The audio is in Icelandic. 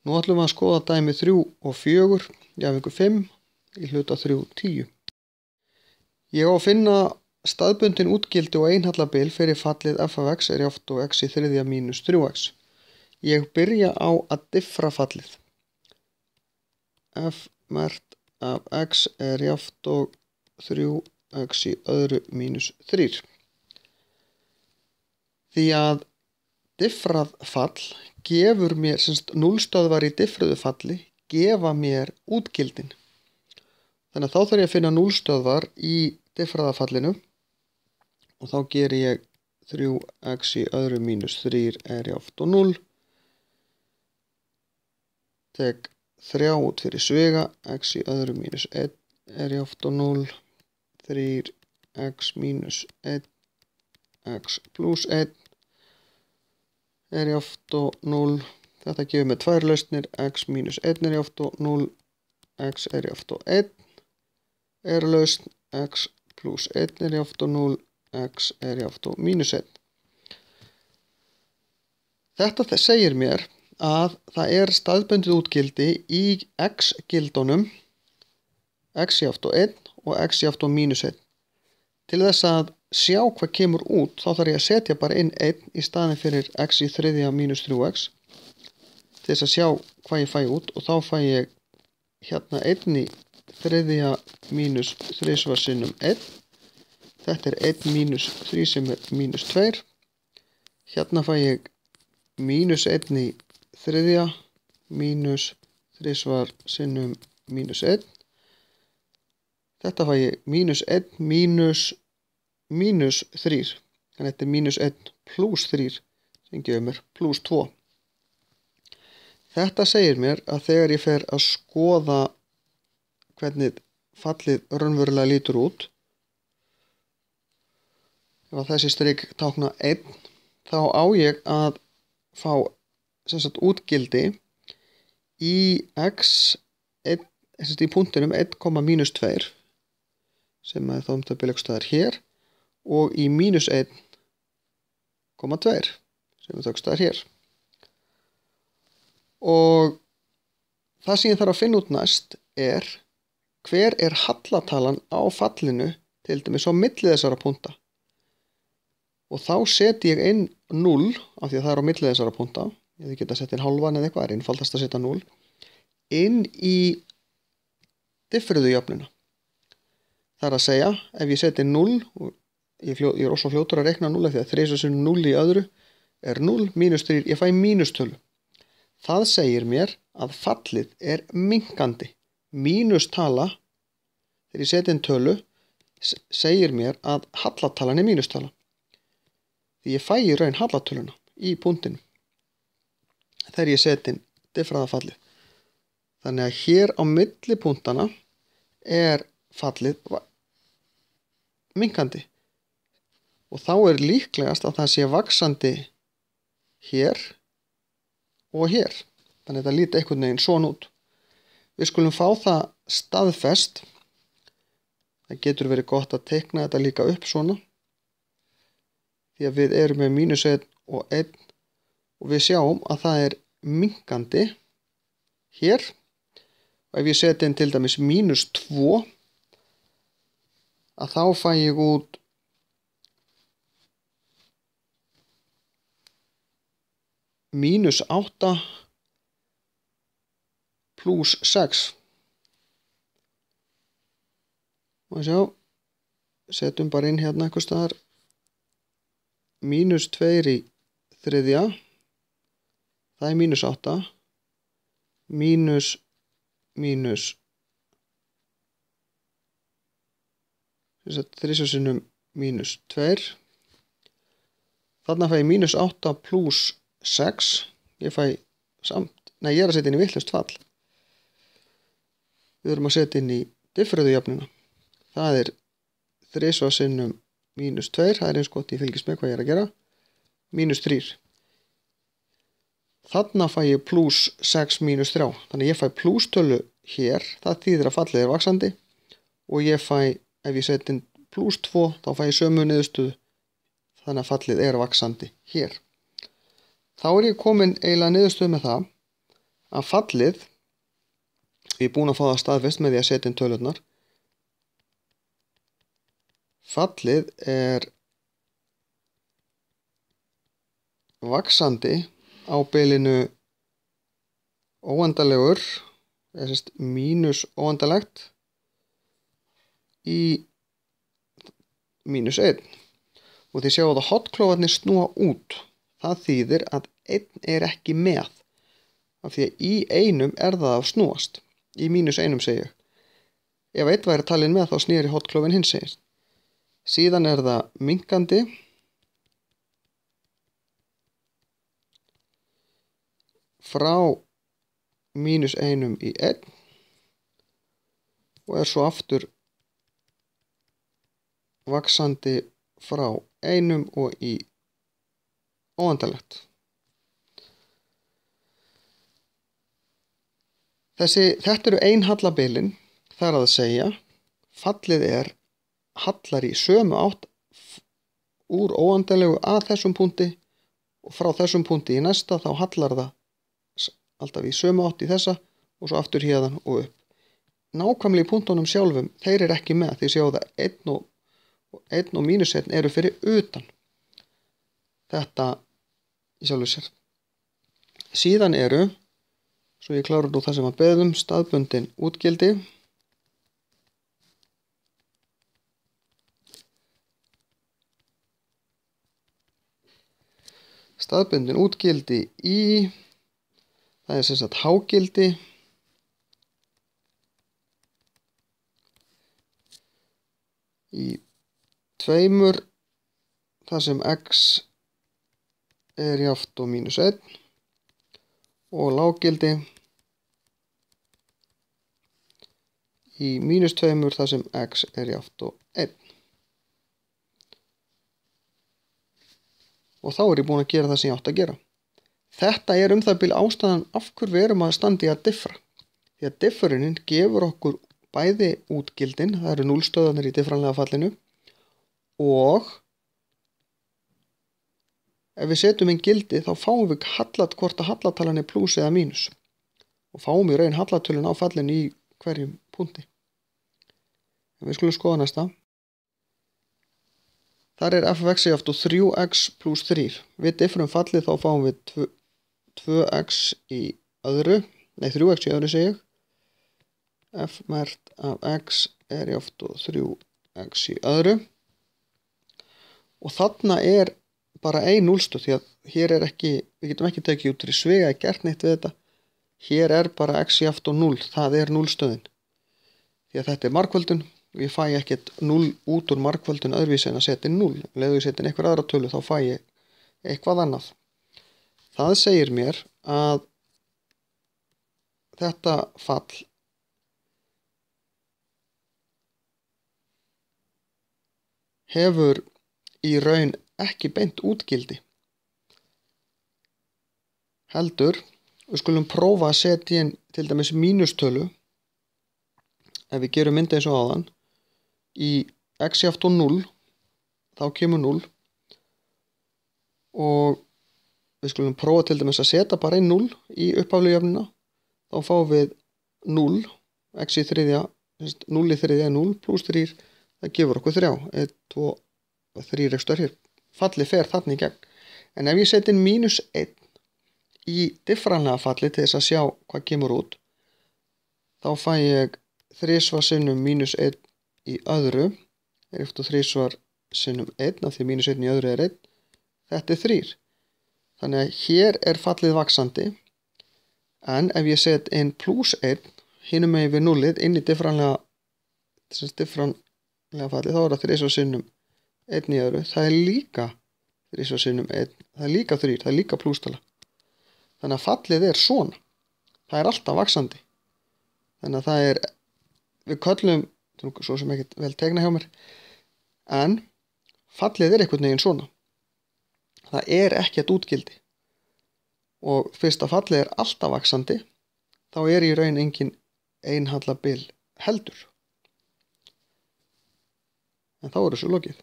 Nú ætlum við að skoða dæmi 3 og 4 í æfingu 5 í hluta 3.10. Ég á að finna staðbundin útgildi og einhallabil fyrir fallið f af x er jafnt og x í þriðja mínus 3x. Ég byrja á að diffra fallið. F merkt af x er jafnt og 3x í öðru mínus 3. Því að diffrað fall gefur mér, núllstöðvar í diffruðu falli gefa mér útgildin. Þannig að þá þarf ég að finna núllstöðvar í diffraða fallinu og þá ger ég 3x í öðru mínus 3 er jafnt og 0. Tek 3 út fyrir sviga, x í öðru mínus 1 er jafnt og 0. 3x mínus 1, x plus 1 er jafnt og 0. Þetta gefur mér tvær lausnir, x mínus 1 er jafnt og 0, x er jafnt og 1 er lausn, x plus 1 er jafnt og 0, x er jafnt og mínus 1. Þetta segir mér að það er staðbundið útgildi í x-gildunum, x jafnt og 1 og x jafnt og mínus 1. Til þess að sjá hvað kemur út, þá þarf ég að setja bara inn 1 í staðin fyrir x í þriðja mínus 3x til þess að sjá hvað ég fæ út og þá fæ ég hérna 1 í þriðja mínus 3 sinnum 1. Þetta er 1 mínus 3 sem er mínus 2. Hérna fæ ég mínus 1 í þriðja mínus 3 sinnum mínus 1. Þetta fæ ég mínus 1 mínus 3. Þannig að þetta er mínus 1 plus 3 sem gefur mér plus 2. Þetta segir mér að þegar ég fer að skoða hvernig fallið raunverulega lítur út, ef þessi strik tákna 1, þá á ég að fá útgildi í x, í punktinum 1, mínus 2 sem er þá staðar hér og í mínus 1, 2 sem er staðar hér. Og það sem ég þarf að finna út næst er hver er hallatalan á fallinu til dæmis á milli þessara punkta. Og þá seti ég inn 0 af því að það er á milli þessara punkta. Ég geta sett inn hálfan eða eitthvað, er einfaldast að setja 0 inn í diffruðu jöfnuna. Það er að segja, ef ég seti 0, og ég er også fljótur að rekna 0 því að 3 sinnum 0 í öðru er 0, mínus 3, ég fæ mínustölu. Það segir mér að fallið er minnkandi. Mínustala, þegar ég seti inn tölu, segir mér að hallatalan er mínustala. Því ég fæ í raun hallatöluna í punktinu þegar ég seti inn diffraða fallið. Þannig að hér á milli punktana er fallið minnkandi. Og þá er líklegast að það sé vaxandi hér og hér. Þannig að þetta líti einhvern veginn svona út. Við skulum fá það staðfest. Það getur verið gott að teikna þetta líka upp svona. Því að við erum með mínus 1 og 1 og við sjáum að það er minnkandi hér. Og ef ég seti inn til dæmis mínus 2 að þá fæ ég út mínus 8 plus 6. Og sjá, setjum bara inn hérna eitthvað staðar mínus 2 í þriðja, það er mínus 8, mínus 3 sinnum mínus 2. Þarna fæ ég mínus 8 plus 6. Ég fæ ég er að setja inn í vitlaust fall. Við erum að setja inn í diffruðu jöfnuna. Það er 3 sinnum mínus 2. Það er eins gott ég fylgist með hvað ég er að gera. Mínus 3. Þarna fæ ég plus 6 mínus 3. Þannig ég fæ plustölu hér. Það þýðir að fallið er vaxandi. Og ég fæ, ef ég setja inn plus 2, þá fæ ég sömu niðurstöðu. Þannig að fallið er vaxandi hér. Þá er ég komin eiginlega niðurstöðu með það að fallið, ég er búinn að fá það staðfest með því að setja inn tölurnar, fallið er vaxandi á bilinu óendalegur, mínus óendalegt í mínus 1. Og þið sjáu að hotklófarnir snúa út. Það þýðir að 1 er ekki með. Af því að í einum er það að snúast. Í mínus 1 segi ég. Ef 1 væri talin með þá snýri hotklófin hins segir. Síðan er það minkandi. Frá mínus 1 í 1. Og er svo aftur vaxandi frá 1 og í óendalegt. Þetta eru einhallabilin, það er að segja, fallið er hallar í sömu átt úr óendalegu að þessum punkti og frá þessum punkti í næsta þá hallar það alltaf í sömu átt í þessa og svo aftur hérðan og upp. Nákvæmlega í punktunum sjálfum, þeir eru ekki með, því sjáu það 1 og mínus 1 eru fyrir utan þetta í sjálfu sér. Síðan eru, svo ég klára nú það sem að beðum, staðbundin útgildi. Staðbundin útgildi í, það er sem sagt hágildi. Í 2 þar sem x er jafnt og mínus 1 og lággildi í mínus 2 þar sem x er jafnt og 1. Og þá er ég búinn að gera það sem ég átti að gera. Þetta er það bil ástæðan af hverju við erum að standa í að diffra. Því að differunin gefur okkur bæði útgildin, það eru núllstöðarnir í diffranlega fallinu, og ef við setjum inn gildi þá fáum við hvort að hallatalan er plús eða mínus og fáum í raun hallatölun á fallinu í hverjum punkti. En við skulum skoða næsta. Þar er f af x jafnt og 3x pluss 3. Við diffrum fallið þá fáum við 2x í öðru, 3x í öðru segi ég. F merkt af x er jafnt og 3x í öðru. Og þarna er bara ein núllstöð því að hér er ekki, við getum ekki tekið út í svega eða gert neitt við þetta. Hér er bara x jafnt og 0, það er núllstöðin. Því að þetta er margföldun og ég fæ ekkert 0 út úr margföldun öðruvísi en að setja 0. Leðu ég setja einhver aðra tölu þá fæ ég eitthvað annað. Það segir mér að þetta fall hefur í raun ekki beint útgildi. Heldur, við skulum prófa að setja inn til dæmis mínustölu, ef við gerum myndið eins og áðan, í x jafnt og 0, þá kemur 0, og við skulum prófa til dæmis að setja bara inn 0 í upphaflegu jöfnuna, þá fáum við 0, x í þriðja, 0 í þriðja er 0, pluss 3, það gefur okkur 3, 1, 2, 3 rekstur hér. Falli fer þarna í gegn. En ef ég seti inn mínus 1 í diffranlega falli til þess að sjá hvað kemur út, þá fæ ég 3 sinnum mínus 1 í öðru, er eftir 3 sinnum 1, af því mínus 1 í öðru er 1, þetta er 3. Þannig að hér er fallið vaxandi, en ef ég set inn pluss 1, hinum megin við 0 inn í diffranlega falli, þá er það 3 sinnum 1 í öðru, það er líka 3 sinnum 1, það er líka 3, það er líka plústala. Þannig að fallið er svona, það er alltaf vaxandi. Þannig að það er, við köllum, svo sem ekkert vel tegna hjá mér, en fallið er einhvern veginn svona. Það er ekkert útgildi. Og fyrst að fallið er alltaf vaxandi, þá er í raun engin einhallabil heldur. En þá er þessu lokið.